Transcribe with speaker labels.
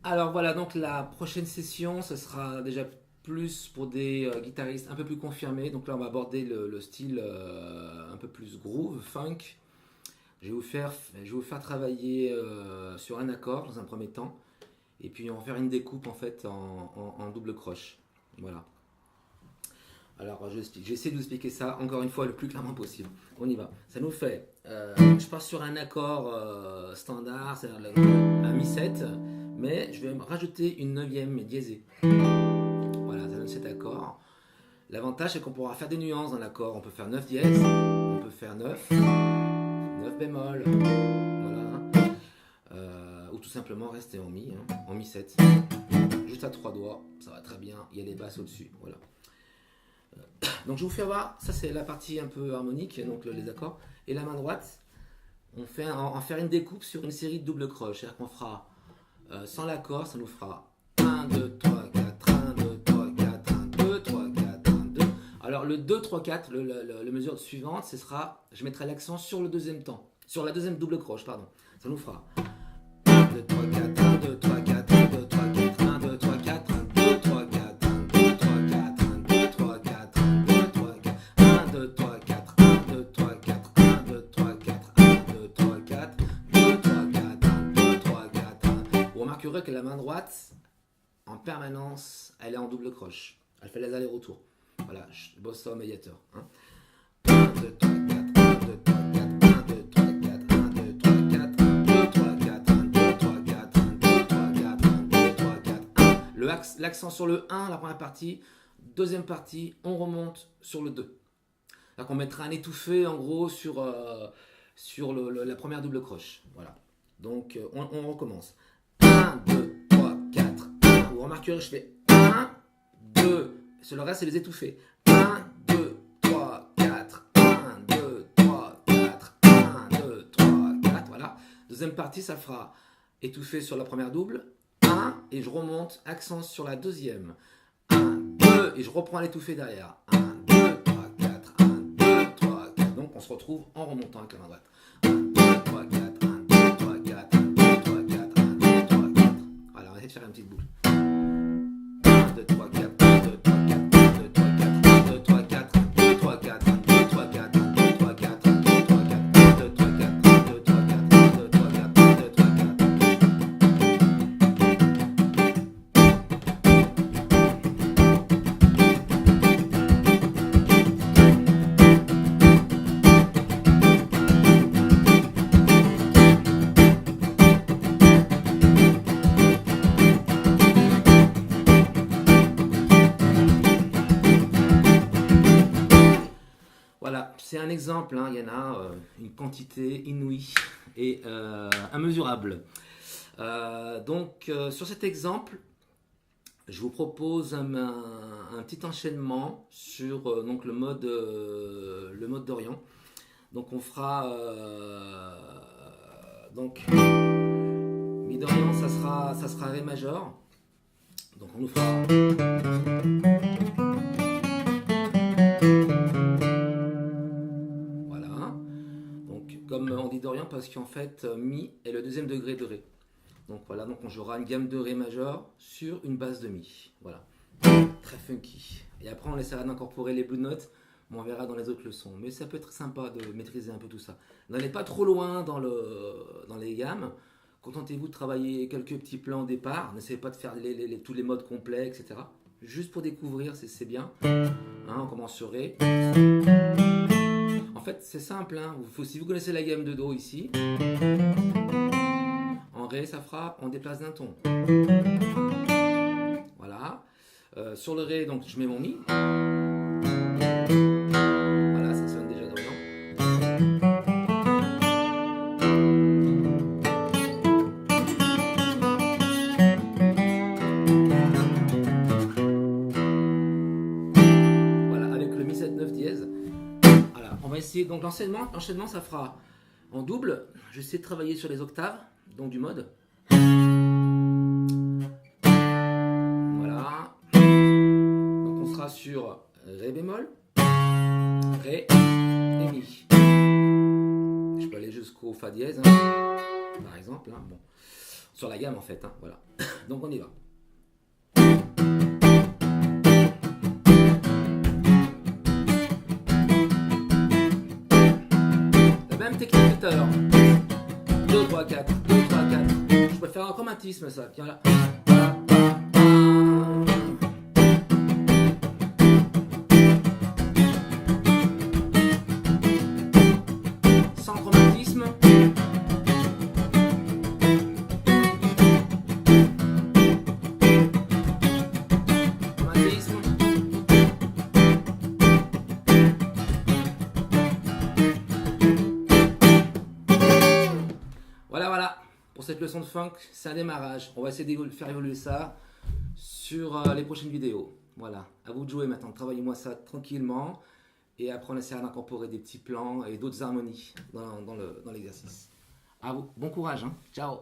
Speaker 1: Alors voilà, donc la prochaine session, ce sera déjà plus pour des guitaristes un peu plus confirmés. Donc là, on va aborder le style un peu plus groove, funk. Je vais vous faire travailler sur un accord dans un premier temps. Et puis on va faire une découpe en fait en double croche. Voilà. Alors j'essaie de vous expliquer ça encore une fois le plus clairement possible. On y va. Ça nous fait. Je pars sur un accord standard, c'est-à-dire un mi-7, mais je vais me rajouter une neuvième diésée. Voilà, ça donne cet accord. L'avantage c'est qu'on pourra faire des nuances dans l'accord. On peut faire 9 dièse, on peut faire 9, 9 bémol, voilà. Ou tout simplement rester en mi, en mi-7. Juste à 3 doigts, ça va très bien. Il y a les basses au-dessus, voilà. Donc je vous fais voir, ça c'est la partie un peu harmonique, donc les accords. Et la main droite, on va faire une découpe sur une série de double croches. C'est-à-dire qu'on fera sans l'accord, ça nous fera 1, 2, 3, 4, 1, 2, 3, 4, 1, 2, 3, 4, 1, 2. Alors le 2, 3, 4, la mesure suivante, ce sera, je mettrai l'accent sur le deuxième temps, sur la deuxième double croche, pardon. Ça nous fera 1, 2, 3, 4, 1, 2, 3, 4, 1, 2, 3, 4, 1, 2, 3, 4, 1, 2, 3, 4, 1, 2, 3, 4, 1, 2, 3, 4, 1, 2, 3, 4, 1, 2, 3, 4, 1, 2, 3, 4, 1, 2, 3, 4, 1, 2, 3, 4, 2, 3, 4, 1, 2, 3, 4, 1. Vous remarquerez que la main droite, en permanence, elle est en double croche. Elle fait les allers-retours. Voilà, bossa médiateur. 1, 2, 3, 4, 1, 2, 3, 4, 1, 2, 3, 4, 1, 2, 3, 4, 1, 2, 3, 4, 1, 2, 3, 4, 1, 2, 3, 4, 1, 2, 3, 4, 1. L'accent sur le 1, la première partie. Deuxième partie, on remonte sur le 2. Donc on mettra un étouffé en gros sur la première double croche. Voilà. Donc on recommence. 1, 2, 3, 4, 1. Vous remarquerez, je fais 1, 2. Sur le reste, c'est les étouffés. 1, 2, 3, 4, 1, 2, 3, 4, 1, 2, 3, 4. Voilà. Deuxième partie, ça fera étouffé sur la première double. 1, et je remonte, accent sur la deuxième. 1, 2, et je reprends l'étouffé derrière. 1, 2, 3, 4, 1, 2, 3, 4. Donc on se retrouve en remontant avec la main droite. 1, 2, 3, 4, 1, 2, 3, 4, 1, 2, 3, 4, 1, 2, 3, 4. Voilà, on va essayer de faire une petite boucle. 1, 2, 3, 4, 1, 2, 3, 4, 1, 2, 3, 4, 1, 2, 3, 4, 1, 2, 3, 4, 1, 2, 3, 4, 1, 2, 3, 4, 1, 2, 3, 4, 1, 2, 3, 4, 1, 2, 3, 4, 1, 2, 3, 4, 1, 2, 3, 4. Voilà, c'est un exemple, il y en a une quantité inouïe et immesurable. Sur cet exemple, je vous propose un petit enchaînement sur le mode d'Orient. Donc on fera mi d'Orient, ça sera Ré majeur. Donc on nous fera. Comme on dit d'Orient parce qu'en fait Mi est le deuxième degré de Ré. Donc voilà, donc on jouera une gamme de Ré majeur sur une base de Mi. Voilà, très funky. Et après on essaiera d'incorporer les blue notes, mais on verra dans les autres leçons. Mais ça peut être sympa de maîtriser un peu tout ça. N'allez pas trop loin dans les gammes. Contentez-vous de travailler quelques petits plans au départ. N'essayez pas de faire tous les modes complets, etc. Juste pour découvrir, c'est bien. On commence sur Ré. En fait, c'est simple. Si vous connaissez la gamme de Do ici, en Ré, ça fera, on déplace d'un ton. Voilà. Sur le Ré, donc je mets mon Mi. Voilà, ça sonne déjà d'Orient. Voilà, avec le Mi 7 9 dièse. On va essayer, donc l'enchaînement ça fera en double. Je vais essayer de travailler sur les octaves, donc du mode. Voilà. Donc on sera sur Ré bémol, Ré et Mi. Je peux aller jusqu'au Fa dièse, par exemple. Bon. sur la gamme en fait, hein, voilà. Donc on y va. La même technique que tout à l'heure. 2, 3, 4, 2, 3, 4. Je peux faire un chromatisme ça, tiens là. Sans chromatisme. Chromatisme. Voilà, pour cette leçon de funk, c'est un démarrage. On va essayer de faire évoluer ça sur les prochaines vidéos. Voilà, à vous de jouer maintenant, travaillez-moi ça tranquillement. Et après on essaiera d'incorporer des petits plans et d'autres harmonies dans l'exercice. À vous, bon courage, hein. Ciao.